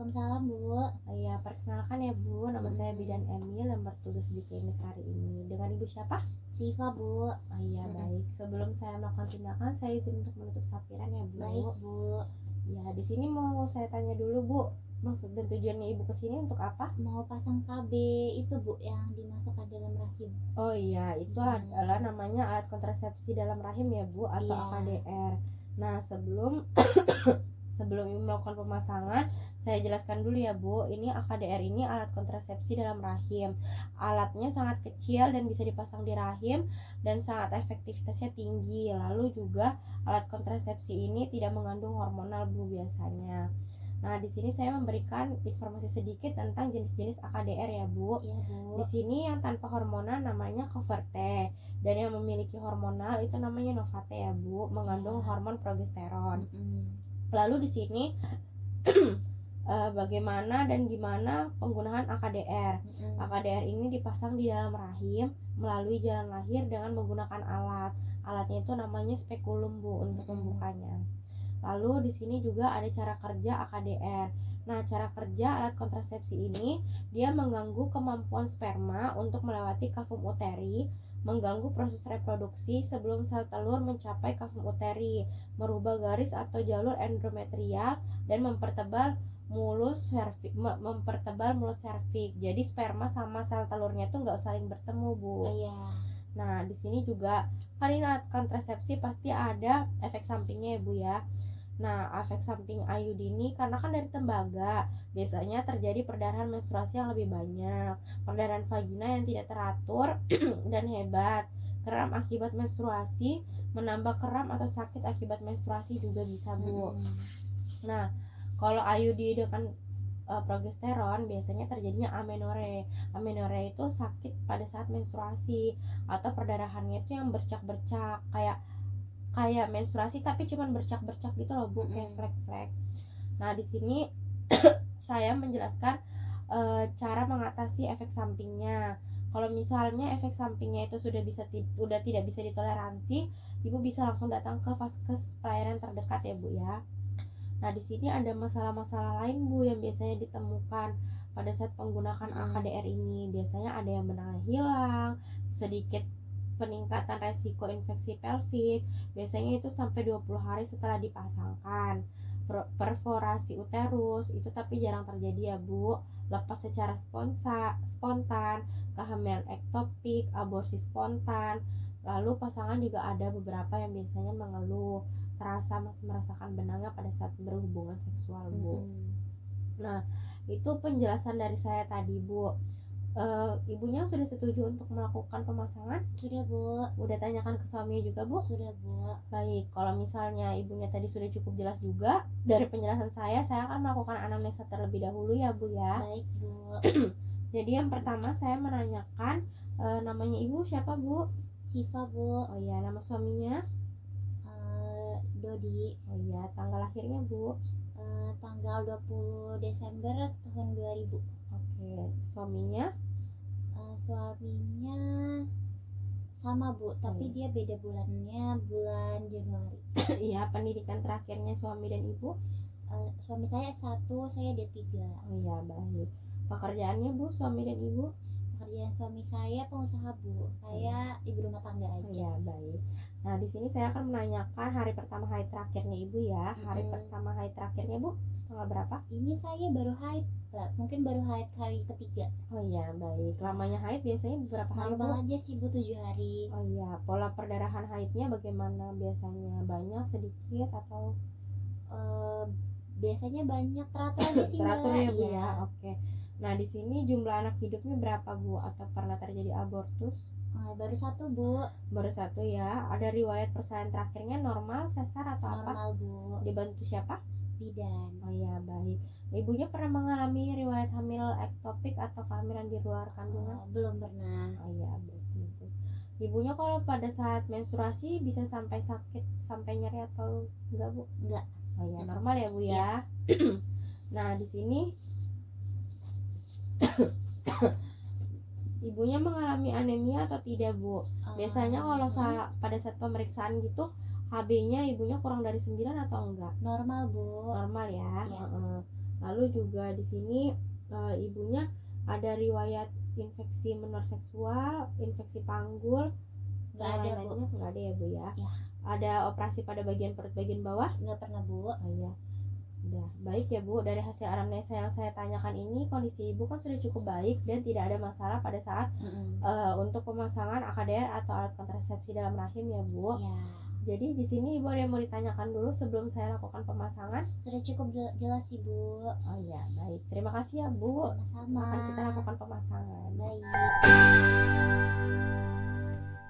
Waalaikumsalam, Bu. Iya, perkenalkan ya Bu, nama saya Bidan Emil yang bertugas di klinik hari ini. Dengan Ibu siapa? Siva, Bu. Iya, baik. Sebelum saya melakukan tindakan, saya izin untuk menutup sampiran ya Bu. Baik, Bu. Ya, di sini mau saya tanya dulu Bu, maksud dan tujuannya Ibu kesini untuk apa? Mau pasang KB itu, Bu, yang dimasukkan dalam rahim. Oh iya, itu adalah namanya alat kontrasepsi dalam rahim ya Bu, atau Iya. AKDR. Nah, sebelum Ibu melakukan pemasangan, saya jelaskan dulu ya Bu. Ini AKDR ini alat kontrasepsi dalam rahim. Alatnya sangat kecil dan bisa dipasang di rahim dan sangat efektivitasnya tinggi. Lalu juga alat kontrasepsi ini tidak mengandung hormonal Bu biasanya. Nah, di sini saya memberikan informasi sedikit tentang jenis-jenis AKDR ya Bu. Iya, Bu. Di sini yang tanpa hormonal namanya Coverte, dan yang memiliki hormonal itu namanya Novate ya Bu, mengandung hormon progesteron. Lalu di sini bagaimana dan gimana penggunaan AKDR. AKDR ini dipasang di dalam rahim melalui jalan lahir dengan menggunakan alat. Alatnya itu namanya spekulum Bu untuk membukanya. Lalu di sini juga ada cara kerja AKDR. Nah, cara kerja alat kontrasepsi ini dia mengganggu kemampuan sperma untuk melewati kavum uteri, mengganggu proses reproduksi sebelum sel telur mencapai kavum uteri, merubah garis atau jalur endometrial, dan mempertebal mulus serviks. Jadi sperma sama sel telurnya tuh nggak saling bertemu Bu. Iya. Nah, di sini juga kan ini alat kontrasepsi pasti ada efek sampingnya ya Bu ya. Nah, efek samping IUD ini karena kan dari tembaga, biasanya terjadi perdarahan menstruasi yang lebih banyak, perdarahan vagina yang tidak teratur dan hebat, kram akibat menstruasi, menambah kram atau sakit akibat menstruasi juga bisa Bu. Nah, kalau IUD dengan progesteron biasanya terjadinya amenore. Amenore itu sakit pada saat menstruasi atau perdarahannya itu yang bercak-bercak kayak menstruasi tapi cuman bercak-bercak gitu loh Bu, kayak flek-flek. Nah, di sini saya menjelaskan cara mengatasi efek sampingnya. Kalau misalnya efek sampingnya itu sudah tidak bisa ditoleransi, Ibu bisa langsung datang ke vaskes pelayanan terdekat ya Bu ya. Nah, di sini ada masalah-masalah lain Bu yang biasanya ditemukan pada saat penggunaan AKDR ini. Biasanya ada yang benangnya hilang, sedikit peningkatan resiko infeksi pelvik, biasanya itu sampai 20 hari setelah dipasangkan. Perforasi uterus itu tapi jarang terjadi ya Bu, lepas secara spontan, kehamilan ektopik, aborsi spontan. Lalu pasangan juga ada beberapa yang biasanya mengeluh masih merasakan benangnya pada saat berhubungan seksual Bu. Nah, itu penjelasan dari saya tadi Bu. Ibunya sudah setuju untuk melakukan pemasangan? Sudah Bu. Udah tanyakan ke suaminya juga Bu? Sudah Bu. Baik, kalau misalnya ibunya tadi sudah cukup jelas juga dari penjelasan saya akan melakukan anamnesa terlebih dahulu ya Bu ya. Baik Bu. Jadi yang pertama saya menanyakan namanya ibu siapa Bu? Siva Bu. Oh iya, nama suaminya? Dodi. Oh iya, tanggal lahirnya Bu? Tanggal 20 Desember tahun 2000. Oke, suaminya? Suaminya sama Bu, tapi dia beda bulannya, bulan Januari. Iya, pendidikan terakhirnya suami dan ibu? Suami saya S1, saya D3. Oh iya, baik. Pekerjaannya Bu, suami dan ibu? Pekerjaan suami saya pengusaha Bu, saya ibu rumah tangga aja. Ya, baik. Nah, di sini saya akan menanyakan hari pertama haid terakhirnya ibu ya. Hari pertama haid terakhirnya Bu, tanggal berapa? Ini saya baru haid, mungkin baru haid hari ketiga. Oh iya, baik. Lamanya haid biasanya beberapa hari Bu? Normal aja sih Bu, 7 hari. Oh iya, pola perdarahan haidnya bagaimana biasanya? Banyak, sedikit, atau? Biasanya banyak, teratur aja sih teratur ya Bu iya. ya. Oke. Nah, di sini jumlah anak hidupnya berapa Bu? Atau pernah terjadi abortus? Baru 1 Bu. Baru 1 ya. Ada riwayat persalinan terakhirnya normal, sesar atau apa? Normal Bu. Dibantu siapa? Bidan. Oh iya, baik. Ibunya pernah mengalami riwayat hamil ektopik atau kehamilan di luar kandungan? Belum pernah. Oh iya, bagus. Ibunya kalau pada saat menstruasi bisa sampai sakit, sampai nyeri atau enggak Bu? Enggak. Oh iya, normal ya Bu ya. Nah, di sini ibunya mengalami anemia atau tidak Bu? Biasanya kalau pada saat pemeriksaan gitu HB-nya ibunya kurang dari 9 atau enggak? Normal Bu. Normal ya. Lalu juga di sini ibunya ada riwayat infeksi menor seksual, infeksi panggul, Nggak ada, Bu. lain-lainnya nggak ada ya Bu ya. Ya. Ada operasi pada bagian perut bagian bawah? Nggak pernah, Bu. Oh iya. Udah, baik ya Bu. Dari hasil anamnesa yang saya tanyakan ini, kondisi Ibu kan sudah cukup baik dan tidak ada masalah pada saat untuk pemasangan AKDR atau alat kontrasepsi dalam rahim ya Bu. Ya, Jadi di sini Ibu ada yang mau ditanyakan dulu sebelum saya lakukan pemasangan? sudah cukup jelas, Ibu. Oh iya, baik. Terima kasih ya Bu. Sama-sama. Akan kita lakukan pemasangan. Baik.